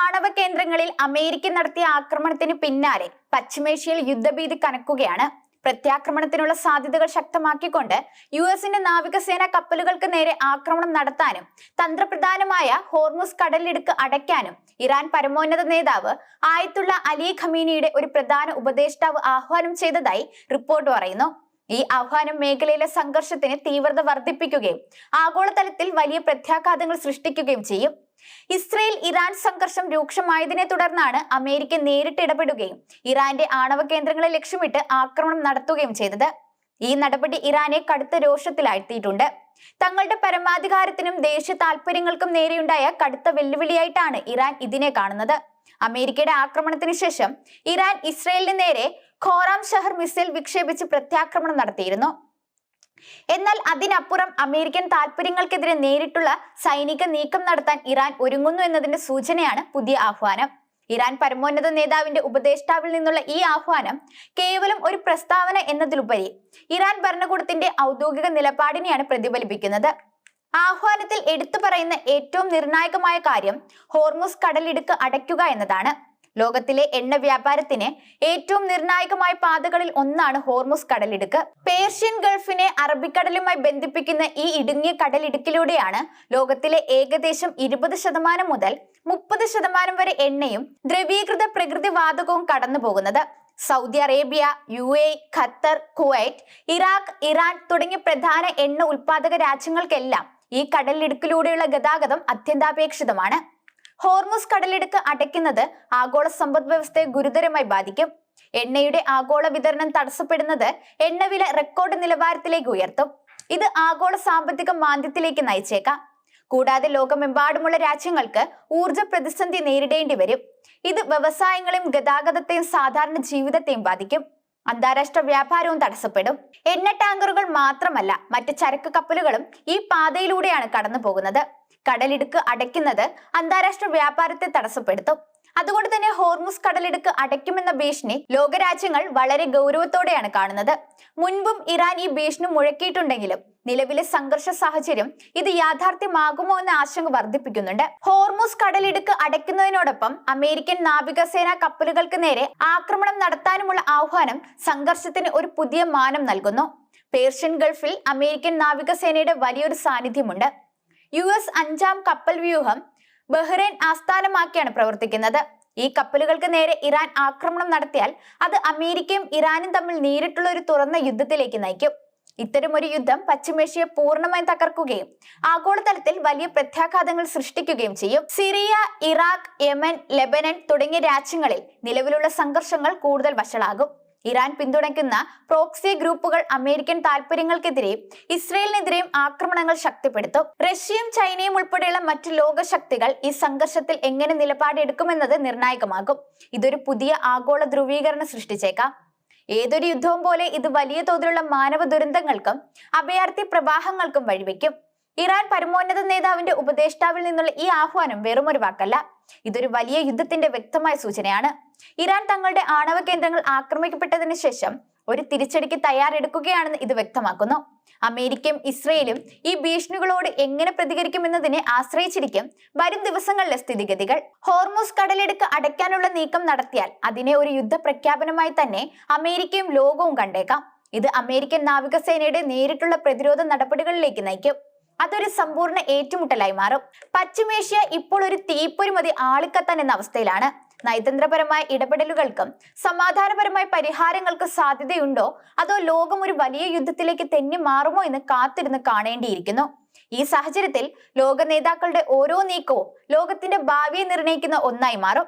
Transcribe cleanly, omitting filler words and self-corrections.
ആണവ കേന്ദ്രങ്ങളിൽ അമേരിക്ക നടത്തിയ ആക്രമണത്തിന് പിന്നാലെ പശ്ചിമേഷ്യയിൽ യുദ്ധഭീതി കനക്കുകയാണ്. പ്രത്യാക്രമണത്തിനുള്ള സാധ്യതകൾ ശക്തമാക്കിക്കൊണ്ട് യുഎസിന്റെ നാവികസേന കപ്പലുകൾക്ക് നേരെ ആക്രമണം നടത്താനും തന്ത്രപ്രധാനമായ ഹോർമുസ് കടലിടുക്ക് അടയ്ക്കാനും ഇറാൻ പരമോന്നത നേതാവ് ആയത്തുള്ള അലി ഖമീനിയുടെ ഒരു പ്രധാന ഉപദേഷ്ടാവ് ആഹ്വാനം ചെയ്തതായി റിപ്പോർട്ട് പറയുന്നു. ഈ ആഹ്വാനം മേഖലയിലെ സംഘർഷത്തിന് തീവ്രത വർദ്ധിപ്പിക്കുകയും ആഗോളതലത്തിൽ വലിയ പ്രത്യാഘാതങ്ങൾ സൃഷ്ടിക്കുകയും ചെയ്യും. ഇസ്രയേൽ ഇറാൻ സംഘർഷം രൂക്ഷമായതിനെ തുടർന്നാണ് അമേരിക്ക നേരിട്ട് ഇടപെടുകയും ഇറാന്റെ ആണവ കേന്ദ്രങ്ങളെ ലക്ഷ്യമിട്ട് ആക്രമണം നടത്തുകയും ചെയ്തത്. ഈ നടപടി ഇറാനെ കടുത്ത രോഷത്തിലാഴ്ത്തിയിട്ടുണ്ട്. തങ്ങളുടെ പരമാധികാരത്തിനും ദേശീയ താൽപര്യങ്ങൾക്കും നേരെയുണ്ടായ കടുത്ത വെല്ലുവിളിയായിട്ടാണ് ഇറാൻ ഇതിനെ കാണുന്നത്. അമേരിക്കയുടെ ആക്രമണത്തിന് ശേഷം ഇറാൻ ഇസ്രയേലിന് നേരെ ഖോറാം ഷഹർ മിസൈൽ വിക്ഷേപിച്ച് പ്രത്യാക്രമണം നടത്തിയിരുന്നു. എന്നാൽ അതിനപ്പുറം അമേരിക്കൻ താൽപര്യങ്ങൾക്കെതിരെ നേരിട്ടുള്ള സൈനിക നീക്കം നടത്താൻ ഇറാൻ ഒരുങ്ങുന്നു എന്നതിന്റെ സൂചനയാണ് പുതിയ ആഹ്വാനം. ഇറാൻ പരമോന്നത നേതാവിന്റെ ഉപദേഷ്ടാവിൽ നിന്നുള്ള ഈ ആഹ്വാനം കേവലം ഒരു പ്രസ്താവന എന്നതിലുപരി ഇറാൻ ഭരണകൂടത്തിന്റെ ഔദ്യോഗിക നിലപാടിനെയാണ് പ്രതിഫലിപ്പിക്കുന്നത്. ആഹ്വാനത്തിൽ എടുത്തു പറയുന്ന ഏറ്റവും നിർണായകമായ കാര്യം ഹോർമുസ് കടലിടുക്ക് അടയ്ക്കുക എന്നതാണ്. ലോകത്തിലെ എണ്ണ വ്യാപാരത്തിന് ഏറ്റവും നിർണായകമായ പാതകളിൽ ഒന്നാണ് ഹോർമുസ് കടലിടുക്ക്. പേർഷ്യൻ ഗൾഫിനെ അറബിക്കടലുമായി ബന്ധിപ്പിക്കുന്ന ഈ ഇടുങ്ങിയ കടലിടുക്കിലൂടെയാണ് ലോകത്തിലെ ഏകദേശം 20% മുതൽ 30% വരെ എണ്ണയും ദ്രവീകൃത പ്രകൃതി വാതകവും കടന്നു പോകുന്നത്. Saudi Arabia, UAE, Qatar, Kuwait, Iraq, Iran തുടങ്ങിയ പ്രധാന എണ്ണ ഉൽപാദക രാജ്യങ്ങൾക്കെല്ലാം ഈ കടലിടുക്കിലൂടെയുള്ള ഗതാഗതം അത്യന്താപേക്ഷിതമാണ്. ഹോർമുസ് കടലിടുക്ക് അടയ്ക്കുന്നത് ആഗോള സമ്പദ് വ്യവസ്ഥയെ ഗുരുതരമായി ബാധിക്കും. എണ്ണയുടെ ആഗോള വിതരണം തടസ്സപ്പെടുന്നത് എണ്ണവില റെക്കോർഡ് നിലവാരത്തിലേക്ക് ഉയർത്തും. ഇത് ആഗോള സാമ്പത്തിക മാന്ദ്യത്തിലേക്ക് നയിച്ചേക്കാം. കൂടാതെ ലോകമെമ്പാടുമുള്ള രാജ്യങ്ങൾക്ക് ഊർജ പ്രതിസന്ധി നേരിടേണ്ടി വരും. ഇത് വ്യവസായങ്ങളെയും ഗതാഗതത്തെയും സാധാരണ ജീവിതത്തെയും ബാധിക്കും. അന്താരാഷ്ട്ര വ്യാപാരവും തടസ്സപ്പെടും. എണ്ണ ടാങ്കറുകൾ മാത്രമല്ല, മറ്റ് ചരക്ക് കപ്പലുകളും ഈ പാതയിലൂടെയാണ് കടന്നു പോകുന്നത്. കടലിടുക്ക് അടയ്ക്കുന്നത് അന്താരാഷ്ട്ര വ്യാപാരത്തെ തടസ്സപ്പെടുത്തും. അതുകൊണ്ട് തന്നെ ഹോർമുസ് കടലിടുക്ക് അടയ്ക്കുമെന്ന ഭീഷണി ലോകരാജ്യങ്ങൾ വളരെ ഗൗരവത്തോടെയാണ് കാണുന്നത്. മുൻപും ഇറാൻ ഈ ഭീഷണി മുഴക്കിയിട്ടുണ്ടെങ്കിലും നിലവിലെ സംഘർഷ സാഹചര്യം ഇത് യാഥാർത്ഥ്യമാകുമോ എന്ന ആശങ്ക വർദ്ധിപ്പിക്കുന്നുണ്ട്. ഹോർമുസ് കടലിടുക്ക് അടയ്ക്കുന്നതിനോടൊപ്പം അമേരിക്കൻ നാവികസേന കപ്പലുകൾക്ക് നേരെ ആക്രമണം നടത്താനുമുള്ള ആഹ്വാനം സംഘർഷത്തിന് ഒരു പുതിയ മാനം നൽകുന്നു. പേർഷ്യൻ ഗൾഫിൽ അമേരിക്കൻ നാവികസേനയുടെ വലിയൊരു സാന്നിധ്യമുണ്ട്. US 5ാം കപ്പൽ വ്യൂഹം ബഹ്റൈൻ ആസ്ഥാനമാക്കിയാണ് പ്രവർത്തിക്കുന്നത്. ഈ കപ്പലുകൾക്ക് നേരെ ഇറാൻ ആക്രമണം നടത്തിയാൽ അത് അമേരിക്കയും ഇറാനും തമ്മിൽ നേരിട്ടുള്ള ഒരു തുറന്ന യുദ്ധത്തിലേക്ക് നയിക്കും. ഇത്തരമൊരു യുദ്ധം പശ്ചിമേഷ്യയെ പൂർണ്ണമായും തകർക്കുകയും ആഗോളതലത്തിൽ വലിയ പ്രത്യാഘാതങ്ങൾ സൃഷ്ടിക്കുകയും ചെയ്യും. സിറിയ, ഇറാഖ്, യമൻ, ലെബനൻ തുടങ്ങിയ രാജ്യങ്ങളിൽ നിലവിലുള്ള സംഘർഷങ്ങൾ കൂടുതൽ വഷളാകും. ഇറാൻ പിന്തുണയ്ക്കുന്ന പ്രോക്സി ഗ്രൂപ്പുകൾ അമേരിക്കൻ താൽപര്യങ്ങൾക്കെതിരെയും ഇസ്രയേലിനെതിരെയും ആക്രമണങ്ങൾ ശക്തിപ്പെടുത്തും. റഷ്യയും ചൈനയും ഉൾപ്പെടെയുള്ള മറ്റ് ലോകശക്തികൾ ഈ സംഘർഷത്തിൽ എങ്ങനെ നിലപാടെടുക്കുമെന്നത് നിർണായകമാകും. ഇതൊരു പുതിയ ആഗോള ധ്രുവീകരണം സൃഷ്ടിച്ചേക്കാം. ഏതൊരു യുദ്ധവും പോലെ ഇത് വലിയ തോതിലുള്ള മാനവ ദുരന്തങ്ങൾക്കും അഭയാർത്ഥി പ്രവാഹങ്ങൾക്കും വഴിവെക്കും. ഇറാൻ പരമോന്നത നേതാവിന്റെ ഉപദേഷ്ടാവിൽ നിന്നുള്ള ഈ ആഹ്വാനം വെറുമൊരു വാക്കല്ല, ഇതൊരു വലിയ യുദ്ധത്തിന്റെ വ്യക്തമായ സൂചനയാണ്. ഇറാൻ തങ്ങളുടെ ആണവ കേന്ദ്രങ്ങൾ ആക്രമിക്കപ്പെട്ടതിന് ശേഷം ഒരു തിരിച്ചടിക്ക് തയ്യാറെടുക്കുകയാണെന്ന് ഇത് വ്യക്തമാക്കുന്നു. അമേരിക്കയും ഇസ്രയേലും ഈ ഭീഷണികളോട് എങ്ങനെ പ്രതികരിക്കുമെന്നതിനെ ആശ്രയിച്ചിരിക്കും വരും ദിവസങ്ങളിലെ സ്ഥിതിഗതികൾ. ഹോർമുസ് കടലിടുക്ക് അടയ്ക്കാനുള്ള നീക്കം നടത്തിയാൽ അതിനെ ഒരു യുദ്ധ പ്രഖ്യാപനമായി തന്നെ അമേരിക്കയും ലോകവും കണ്ടേക്കാം. ഇത് അമേരിക്കൻ നാവികസേനയുടെ നേരിട്ടുള്ള പ്രതിരോധ നടപടികളിലേക്ക് നയിക്കും. അതൊരു സമ്പൂർണ്ണ ഏറ്റുമുട്ടലായി മാറും. പശ്ചിമേഷ്യ ഇപ്പോൾ ഒരു തീപ്പൊരി മതി ആളിക്കത്താൻ എന്ന അവസ്ഥയിലാണ്. നയതന്ത്രപരമായ ഇടപെടലുകൾക്കും സമാധാനപരമായ പരിഹാരങ്ങൾക്കും സാധ്യതയുണ്ടോ, അതോ ലോകം ഒരു വലിയ യുദ്ധത്തിലേക്ക് തെന്നി മാറുമോ എന്ന് കാത്തിരുന്ന് കാണേണ്ടിയിരിക്കുന്നു. ഈ സാഹചര്യത്തിൽ ലോക നേതാക്കളുടെ ഓരോ നീക്കവും ലോകത്തിന്റെ ഭാവിയെ നിർണ്ണയിക്കുന്ന ഒന്നായി മാറും.